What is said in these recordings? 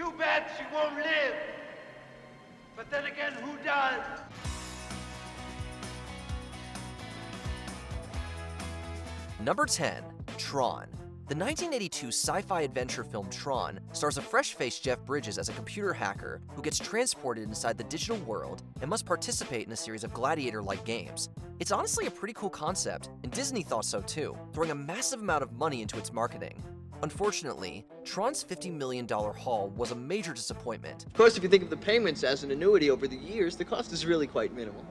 Too bad she won't live. But then again, who does? Number 10. Tron. The 1982 sci-fi adventure film Tron stars a fresh-faced Jeff Bridges as a computer hacker who gets transported inside the digital world and must participate in a series of gladiator-like games. It's honestly a pretty cool concept, and Disney thought so too, throwing a massive amount of money into its marketing. Unfortunately, Tron's $50 million haul was a major disappointment. Of course, if you think of the payments as an annuity over the years, the cost is really quite minimal.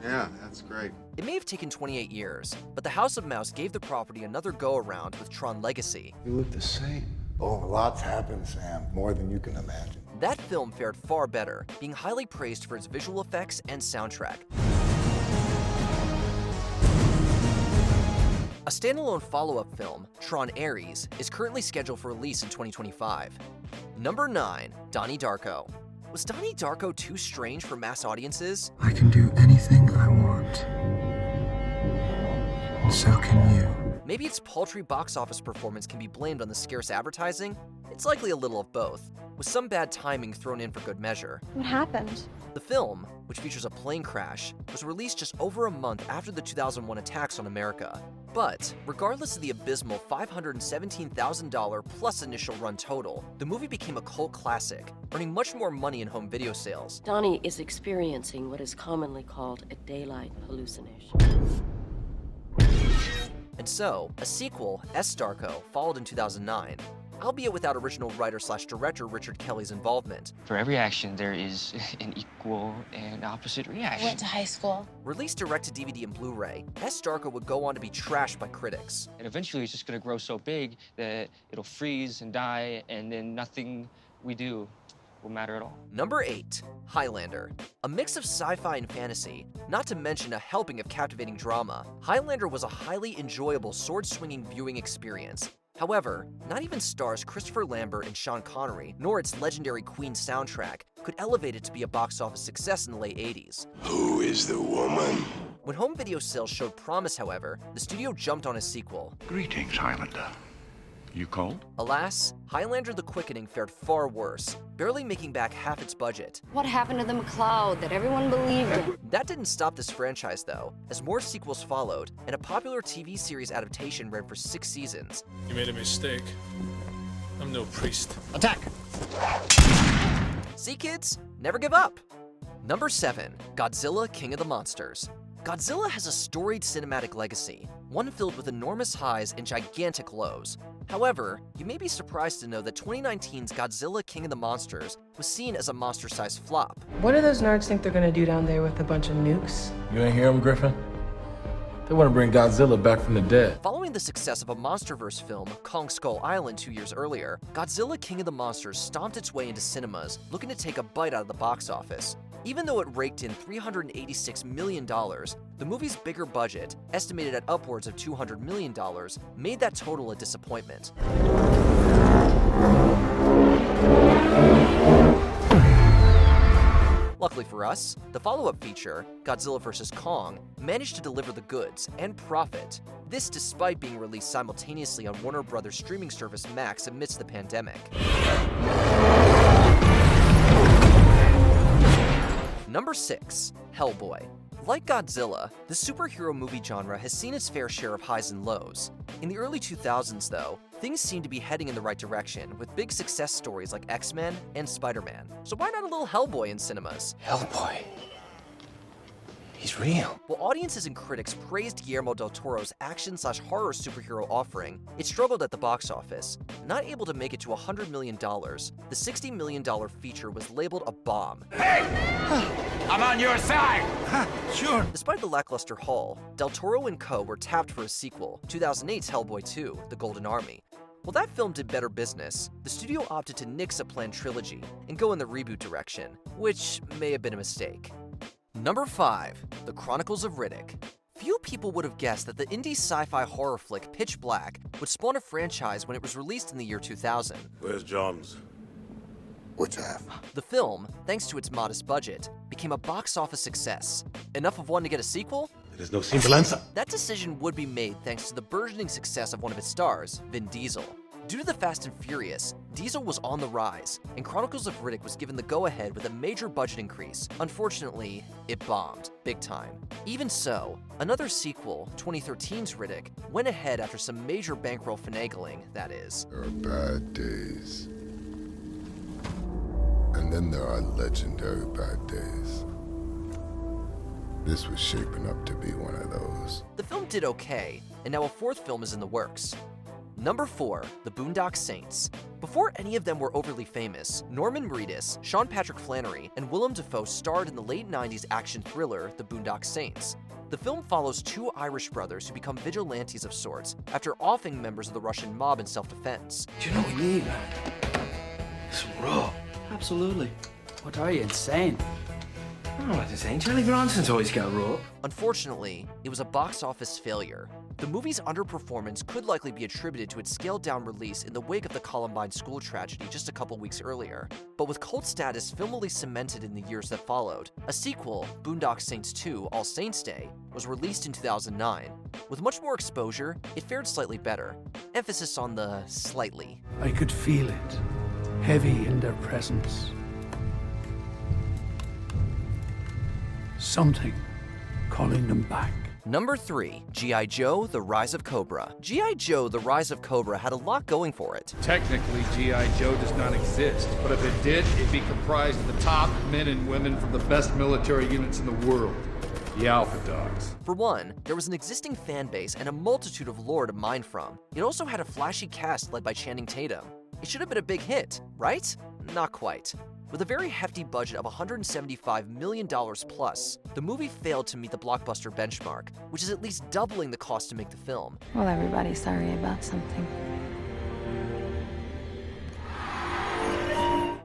Yeah, that's great. It may have taken 28 years, but the House of Mouse gave the property another go-around with Tron Legacy. You look the same. Oh, lots happened, Sam. More than you can imagine. That film fared far better, being highly praised for its visual effects and soundtrack. A standalone follow-up film, Tron Ares, is currently scheduled for release in 2025. Number 9. Donnie Darko. Was Donnie Darko too strange for mass audiences? I can do anything I want. And so can you. Maybe its paltry box office performance can be blamed on the scarce advertising? It's likely a little of both, with some bad timing thrown in for good measure. What happened? The film, which features a plane crash, was released just over a month after the 2001 attacks on America. But, regardless of the abysmal $517,000 plus initial run total, the movie became a cult classic, earning much more money in home video sales. Donnie is experiencing what is commonly called a daylight hallucination. And so, a sequel, S. Darko, followed in 2009, albeit without original writer/director Richard Kelly's involvement. For every action, there is an equal and opposite reaction. I went to high school. Released direct-to-DVD and Blu-ray, S. Darko would go on to be trashed by critics. And eventually, it's just going to grow so big that it'll freeze and die, and then nothing we do will matter at all. Number 8. Highlander. A mix of sci-fi and fantasy, not to mention a helping of captivating drama, Highlander was a highly enjoyable sword-swinging viewing experience. However, not even stars Christopher Lambert and Sean Connery, nor its legendary Queen soundtrack, could elevate it to be a box office success in the late 80s. Who is the woman? When home video sales showed promise, however, the studio jumped on a sequel. Greetings, Highlander. You cold? Alas, Highlander the Quickening fared far worse, barely making back half its budget. What happened to the McCloud that everyone believed in? That didn't stop this franchise, though, as more sequels followed, and a popular TV series adaptation ran for 6 seasons. You made a mistake. I'm no priest. Attack! See, kids? Never give up! Number 7. Godzilla, King of the Monsters. Godzilla has a storied cinematic legacy, one filled with enormous highs and gigantic lows. However, you may be surprised to know that 2019's Godzilla King of the Monsters was seen as a monster-sized flop. What do those nerds think they're gonna do down there with a bunch of nukes? You ain't hear them, Griffin? They want to bring Godzilla back from the dead. Following the success of a MonsterVerse film, Kong Skull Island 2 years earlier, Godzilla King of the Monsters stomped its way into cinemas, looking to take a bite out of the box office. Even though it raked in $386 million, the movie's bigger budget, estimated at upwards of $200 million, made that total a disappointment. Luckily for us, the follow-up feature, Godzilla vs. Kong, managed to deliver the goods and profit. This despite being released simultaneously on Warner Bros. Streaming service Max amidst the pandemic. Number 6. Hellboy. Like Godzilla, the superhero movie genre has seen its fair share of highs and lows. In the early 2000s, though, things seem to be heading in the right direction, with big success stories like X-Men and Spider-Man. So why not a little Hellboy in cinemas? Hellboy. He's real. While audiences and critics praised Guillermo del Toro's action/horror superhero offering, it struggled at the box office. Not able to make it to $100 million, the $60 million feature was labeled a bomb. Hey! I'm on your side! Sure. Despite the lackluster haul, Del Toro and co. were tapped for a sequel, 2008's Hellboy 2, The Golden Army. While that film did better business, the studio opted to nix a planned trilogy and go in the reboot direction, which may have been a mistake. Number 5. The Chronicles of Riddick. Few people would have guessed that the indie sci-fi horror flick Pitch Black would spawn a franchise when it was released in the year 2000. Where's Johns? Which half? The film, thanks to its modest budget, became a box office success. Enough of one to get a sequel? There's no semblanza. That decision would be made thanks to the burgeoning success of one of its stars, Vin Diesel. Due to the Fast and Furious, Diesel was on the rise, and Chronicles of Riddick was given the go-ahead with a major budget increase. Unfortunately, it bombed, big time. Even so, another sequel, 2013's Riddick, went ahead after some major bankroll finagling, that is. There are bad days. And then there are legendary bad days. This was shaping up to be one of those. The film did okay, and now a fourth film is in the works. Number 4, The Boondock Saints. Before any of them were overly famous, Norman Reedus, Sean Patrick Flanery, and Willem Dafoe starred in the late 90s action thriller The Boondock Saints. The film follows two Irish brothers who become vigilantes of sorts after offing members of the Russian mob in self-defense. Do you know what we need, man? Some raw. Absolutely. What are you, insane? I'm not insane. Charlie Bronson's always got raw. Unfortunately, it was a box office failure. The movie's underperformance could likely be attributed to its scaled-down release in the wake of the Columbine school tragedy just a couple weeks earlier. But with cult status filmily cemented in the years that followed, a sequel, Boondock Saints 2: All Saints' Day, was released in 2009. With much more exposure, it fared slightly better. Emphasis on the slightly. I could feel it, heavy in their presence. Something calling them back. Number 3, G.I Joe, The Rise of Cobra. G.I Joe, The Rise of Cobra had a lot going for it. Technically, G.I Joe does not exist, but if it did, it'd be comprised of the top men and women from the best military units in the world, the Alpha Dogs. For one, there was an existing fan base and a multitude of lore to mine from. It also had a flashy cast led by Channing Tatum. It should have been a big hit, right? Not quite. With a very hefty budget of $175 million plus, the movie failed to meet the blockbuster benchmark, which is at least doubling the cost to make the film. Well, everybody's sorry about something.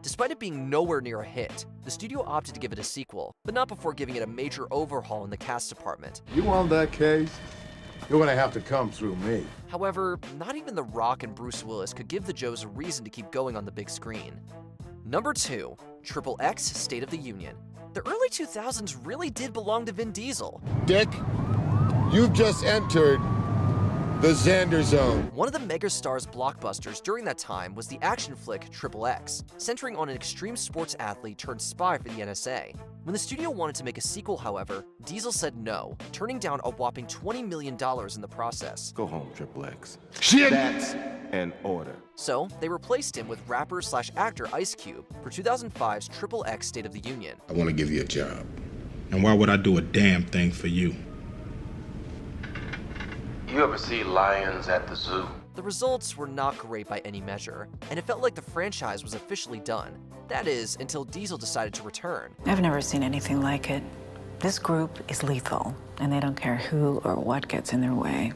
Despite it being nowhere near a hit, the studio opted to give it a sequel, but not before giving it a major overhaul in the cast department. You want that case? You're gonna have to come through me. However, not even The Rock and Bruce Willis could give the Joes a reason to keep going on the big screen. Number 2, Triple X State of the Union. The early 2000s really did belong to Vin Diesel. Dick, you've just entered the Xander Zone. One of the megastar's blockbusters during that time was the action flick Triple X, centering on an extreme sports athlete turned spy for the NSA. When the studio wanted to make a sequel, however, Diesel said no, turning down a whopping $20 million in the process. Go home, Triple X. Shit! That's an order. So, they replaced him with rapper/actor Ice Cube for 2005's Triple X State of the Union. I want to give you a job. And why would I do a damn thing for you? You ever see lions at the zoo? The results were not great by any measure, and it felt like the franchise was officially done. That is, until Diesel decided to return. I've never seen anything like it. This group is lethal, and they don't care who or what gets in their way.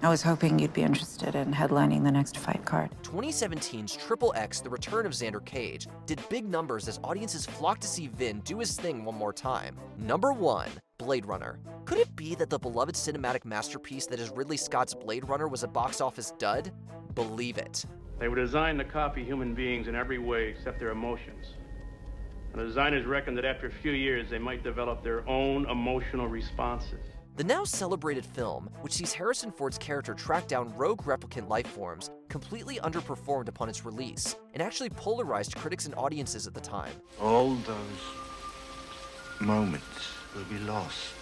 I was hoping you'd be interested in headlining the next fight card. 2017's Triple X, The Return of Xander Cage, did big numbers as audiences flocked to see Vin do his thing one more time. Number 1, Blade Runner. Could it be that the beloved cinematic masterpiece that is Ridley Scott's Blade Runner was a box office dud? Believe it. They were designed to copy human beings in every way except their emotions. And the designers reckoned that after a few years, they might develop their own emotional responses. The now celebrated film, which sees Harrison Ford's character track down rogue replicant life forms, completely underperformed upon its release, and actually polarized critics and audiences at the time. All those moments will be lost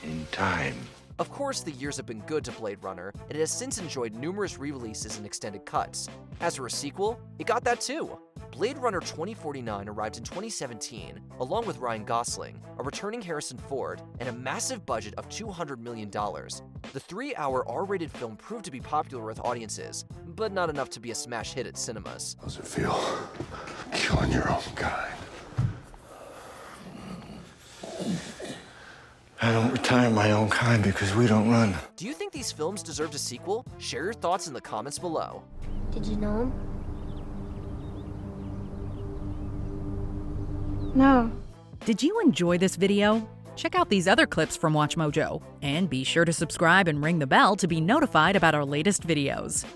in time. Of course, the years have been good to Blade Runner, and it has since enjoyed numerous re-releases and extended cuts. As for a sequel, it got that too. Blade Runner 2049 arrived in 2017, along with Ryan Gosling, a returning Harrison Ford, and a massive budget of $200 million. The 3-hour R-rated film proved to be popular with audiences, but not enough to be a smash hit at cinemas. How's it feel, killing your own kind? I don't retire my own kind because we don't run. Do you think these films deserved a sequel? Share your thoughts in the comments below. Did you know him? No. Did you enjoy this video? Check out these other clips from WatchMojo, and be sure to subscribe and ring the bell to be notified about our latest videos.